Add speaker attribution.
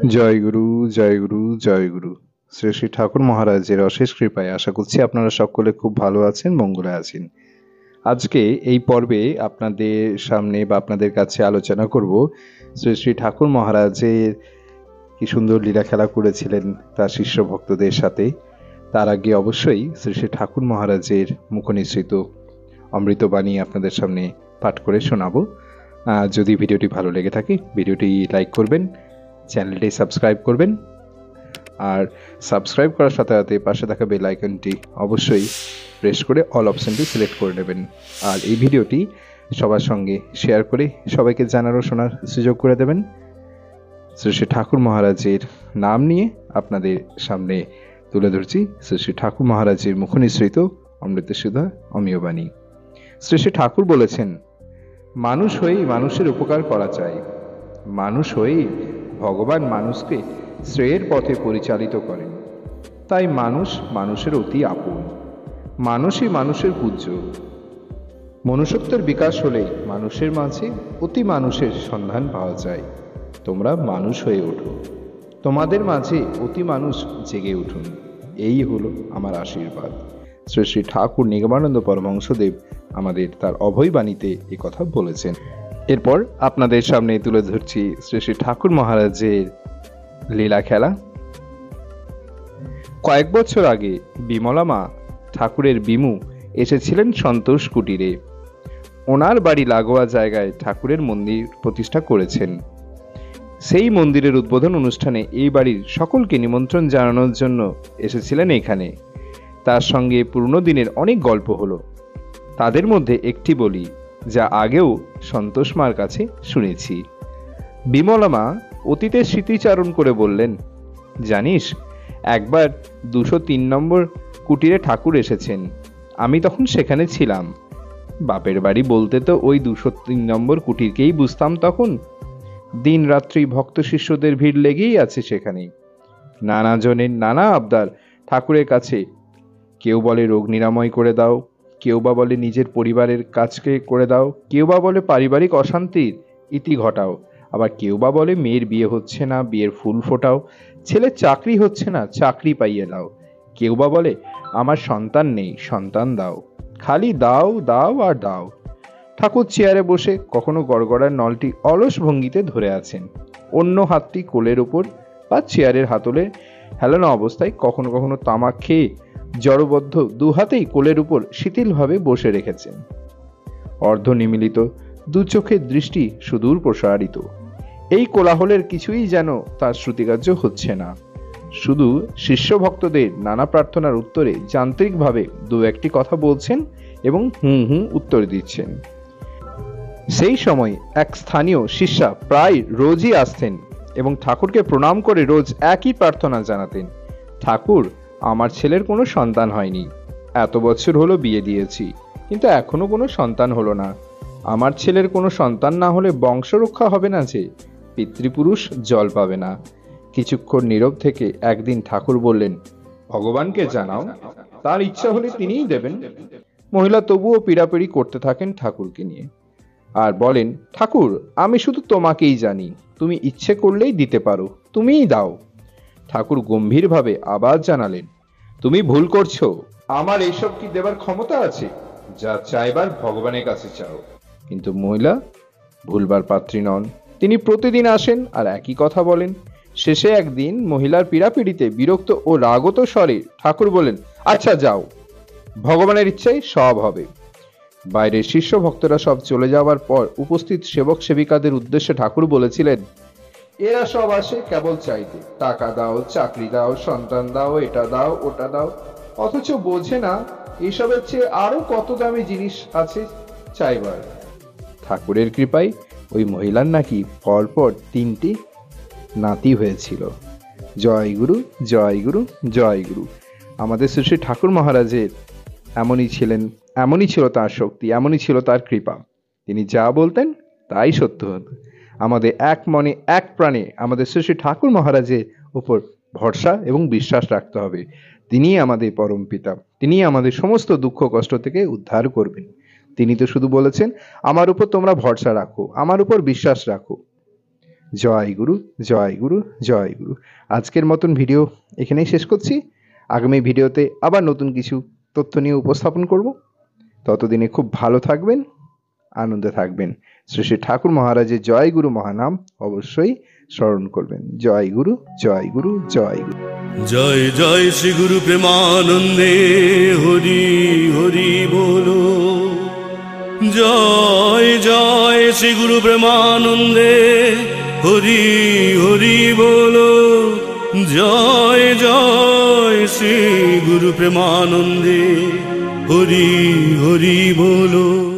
Speaker 1: জয় গুরু, জয় গুরু, জয় গুরু। শ্রী শ্রী ঠাকুর মহারাজের অশেষ কৃপায় আশা করছি আপনারা সকলে খুব ভালো আছেন, মঙ্গলে আছেন। আজকে এই পর্বে আপনাদের সামনে বা আপনাদের কাছে আলোচনা করব শ্রী শ্রী ঠাকুর মহারাজের কি সুন্দর লীলা খেলা করেছিলেন তার শিষ্য ভক্তদের সাথে। তার আগে অবশ্যই শ্রী শ্রী ঠাকুর মহারাজের মুখনিসৃত অমৃতবাণী আপনাদের সামনে পাঠ করে শোনাবো। যদি ভিডিওটি ভালো লেগে থাকে ভিডিওটি লাইক করবেন, চ্যানেলটি সাবস্ক্রাইব করবেন, আর সাবস্ক্রাইব করার সাথে সাথে পাশে থাকা বেল আইকনটি অবশ্যই প্রেস করে অল অপশনটি সিলেক্ট করে নেবেন। আর এই ভিডিওটি সবার সঙ্গে শেয়ার করে সবাইকে জানার ও শোনার সুযোগ করে দেবেন। শ্রী শ্রী ঠাকুর মহারাজের নাম নিয়ে আপনাদের সামনে তুলে ধরছি শ্রী শ্রী ঠাকুর মহারাজের মুখনিসৃত অমৃতসুধা অমীয়বাণী। শ্রী শ্রী ঠাকুর বলেছেন, মানুষ হয়েই মানুষের উপকার করা চাই। মানুষ হয়েই ভগবান মানুষকে শ্রেয়ের পথে পরিচালিত করেন। তাই মানুষ মানুষের অতি আপন, মানুষই মানুষের পূজ্য। মনুষ্যত্বের বিকাশ হলেই মানুষের মাঝে অতি মানুষের সন্ধান পাওয়া যায়। তোমরা মানুষ হয়ে ওঠো, তোমাদের মাঝে অতি মানুষ জেগে উঠুন, এই হলো আমার আশীর্বাদ। শ্রী শ্রী ঠাকুর নিগমানন্দ পরমহংসদেব আমাদের তার অভয় বাণীতে এ কথা বলেছেন। এরপর আপনাদের সামনে তুলে ধরছি শ্রী শ্রী ঠাকুর মহারাজের লীলা খেলা। কয়েক বছর আগে বিমলা মা ঠাকুরের বিমু এসেছিলেন সন্তোষ কুটিরে। ওনার বাড়ি লাগোয়া জায়গায় ঠাকুরের মন্দির প্রতিষ্ঠা করেছেন। সেই মন্দিরের উদ্বোধন অনুষ্ঠানে এই বাড়ির সকলকে নিমন্ত্রণ জানানোর জন্য এসেছিলেন এখানে। তার সঙ্গে পুরনো দিনের অনেক গল্প হলো। তাদের মধ্যে একটি বলি, যা আগেও সন্তোষ মার কাছে শুনেছি। বিমলা মা অতীতের স্মৃতিচারণ করে বললেন, জানিস, একবার 203 নম্বর কুটিরে ঠাকুর এসেছেন। আমি তখন সেখানে ছিলাম। বাপের বাড়ি বলতে তো ওই 203 নম্বর কুটিরকেই বুঝতাম তখন। দিন রাত্রি ভক্ত শিষ্যদের ভিড় লেগেই আছে সেখানে। নানা জনের নানা আবদার ঠাকুরের কাছে। কেউ বলে রোগ নিরাময় করে দাও, কেউ বা বলে নিজের পরিবারের কাজকে করে দাও, কেউ বা বলে পারিবারিক অশান্তির ইতি ঘটাও, আবার কেউ বা বলে মেয়ের বিয়ে হচ্ছে না, বিয়ের ফুল ফোটাও, ছেলের চাকরি হচ্ছে না, চাকরি পাইয়ে দাও, কেউ বা বলে আমার সন্তান নেই, সন্তান দাও, খালি দাও দাও আর দাও। ঠাকুর চেয়ারে বসে কখনো গড়গড়ার নলটি অলস ভঙ্গিতে ধরে আছেন, অন্য হাতটি কোলের ওপর বা চেয়ারের হাতলে হেলানো অবস্থায় কখনো কখনো তামাক খেয়ে জড়বদ্ধ দু হাতেই কোলের উপর শিথিলভাবে বসে রেখেছেন। অর্ধ নিমিলিত দু চোখের দৃষ্টি সুদূর প্রসারিত। এই কোলাহলের কিছুই যেন তার শ্রুতিগ্রাহ্য হচ্ছে না। শুধু শিষ্য ভক্তদের নানা প্রার্থনার উত্তরে যান্ত্রিকভাবে দু একটি কথা বলছেন এবং হুঁ হুঁ উত্তর দিচ্ছেন। সেই সময় এক স্থানীয় শিষ্যা প্রায় রোজই আসতেন এবং ঠাকুরকে প্রণাম করে রোজ একই প্রার্থনা জানাতেন, ঠাকুর, আমার ছেলের কোনো সন্তান হয়নি। এত বছর হলো বিয়ে দিয়েছি, কিন্তু এখনো কোনো সন্তান হলো না। আমার ছেলের কোনো সন্তান না হলে বংশ রক্ষা হবে না, যে পিতৃপুরুষ জল পাবে না। কিছুক্ষণ নীরব থেকে একদিন ঠাকুর বললেন, ভগবানকে জানাও, তার ইচ্ছা হলে তিনিই দেবেন। মহিলা তবুও পীড়াপিড়ি করতে থাকেন ঠাকুরকে নিয়ে, আর বলেন, ঠাকুর, আমি শুধু তোমাকেই জানি, তুমি ইচ্ছে করলেই দিতে পারো, তুমিই দাও। ঠাকুর গম্ভীরভাবে আবার জানালেন, তুমি ভুল করছো, আমার এইসব কি দেবার ক্ষমতা আছে? যা চাইবার ভগবানের কাছে চাও। কিন্তু মহিলা ভুলবার পাত্রী নন। তিনি প্রতিদিন আসেন আর একই কথা বলেন। শেষে একদিন মহিলার পীড়াপিড়িতে বিরক্ত ও রাগত স্বরে ঠাকুর বলেন, আচ্ছা যাও, ভগবানের ইচ্ছায় সব হবে। বাইরের শিষ্য ভক্তরা সব চলে যাওয়ার পর উপস্থিত সেবক সেবিকাদের উদ্দেশ্যে ঠাকুর বলেছিলেন, এরা সব আসে কেবল চাইতে, টাকা দাও, চাকরি দাও, সন্তান দাও, এটা দাও, ওটা দাও, অথচ বোঝে না এইসবের চেয়ে আরো কত দামি জিনিস আছে চাইবার। ঠাকুরের কৃপায় ওই মহিলার নাকি পরপর 3টি নাতি হয়েছিল। জয় গুরু, জয় গুরু, জয় গুরু। আমাদের শ্রী ঠাকুর মহারাজের এমনই ছিল তার শক্তি, এমনই ছিল তার কৃপা। তিনি যা বলতেন তাই সত্য হতো। আমাদের এক মনে এক প্রাণে আমাদের শ্রী ঠাকুর মহারাজের উপর ভরসা এবং বিশ্বাস রাখতে হবে। তিনিই আমাদের পরম পিতা, তিনিই আমাদের সমস্ত দুঃখ কষ্ট থেকে উদ্ধার করবেন। তিনি তো শুধু বলেছেন, আমার উপর তোমরা ভরসা রাখো, আমার উপর বিশ্বাস রাখো। জয় গুরু, জয় গুরু, জয় গুরু। আজকের মতন ভিডিও এখানেই শেষ করছি। আগামী ভিডিওতে আবার নতুন কিছু তথ্য নিয়ে উপস্থাপন করব। ততদিনে খুব ভালো থাকবেন, আনন্দে থাকবেন। শ্রী শ্রী ঠাকুর মহারাজের জয় গুরু মহানাম অবশ্যই স্মরণ করবেন। জয় গুরু, জয় গুরু, জয় গুরু।
Speaker 2: জয় জয় শ্রী গুরু প্রেমানন্দে, হরি হরি বলো। জয় জয় শ্রী গুরু প্রেমানন্দে, হরি হরি বলো। জয় জয় শ্রী গুরু প্রেমানন্দে, হরি হরি বলো।